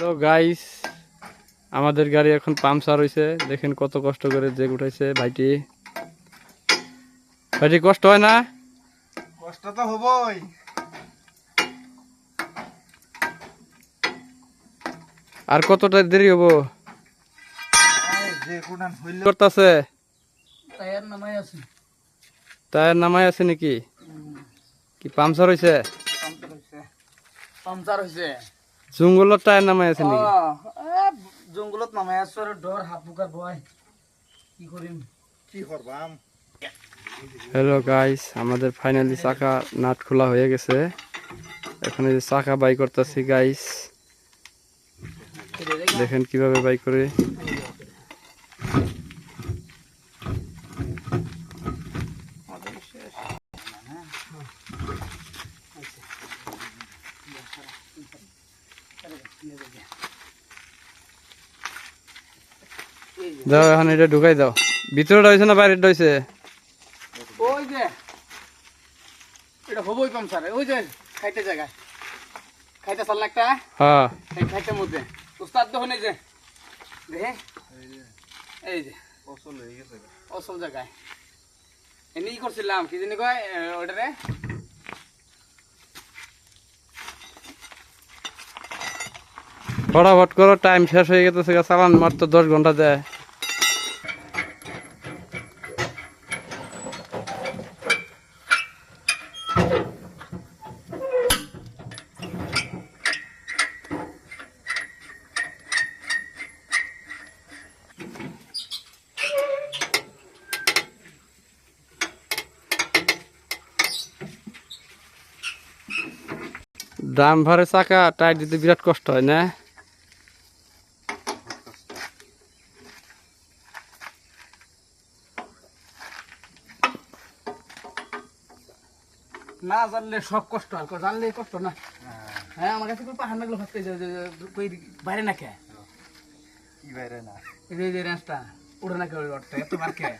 Hello guys, আমাদের গাড়ি এখন পাংচার হয়েছে। দেখেন কত কষ্ট করে জেগ উঠাইছে ভাইটি। ভাইটি কষ্ট হয় না? কষ্ট তো হবই। আর কতটা দেরি হবো? করতেছে টায়ার নামাই আছে নাকি? কি পাংচার হয়েছে? পাংচার হইছে। জঙ্গলত টায়ার নামাই আছে নাকি? জঙ্গলত নামাই আছো আর ডর হাপুকার ভয়। কি করিম? কি করবাম? হ্যালো গাইস, আমাদের ফাইনালি চাকা নাট খোলা হয়ে গেছে। এখন এই যে চাকা বাই করতেছি গাইস, দেখেন কিভাবে বাই করে। দাও এখন এটা ঢুকাই দাও। ভিতরে রয়েছে না বাইরে রয়েছে? ওই যে এটা হবই পাংচার। ওই যে খাইতে জায়গায় খাইতে চাল একটা। হ্যাঁ, এই খাইতে মধ্যে উস্তাদ দহনে যে দেখে এই যে অসল হয়ে গেছে, অসল জায়গায় এনে ই করছিলাম কি জানি কয় ওটারে ফটাফট করো, টাইম শেষ হয়ে গেছে। চালান মাত্র 10 ঘন্টা দেয়। ড্রাম ভারে চাকা টাইট দিতে বিরাট কষ্ট হয় না? না জানলে সব কষ্ট, আর জানলে কষ্ট না। হ্যাঁ আমার কাছে পাহাড় লাগলো ভাবতে বাইরে না কে বাইরে না এই যে রেঞ্জটা উড়ে না কে এত বার কে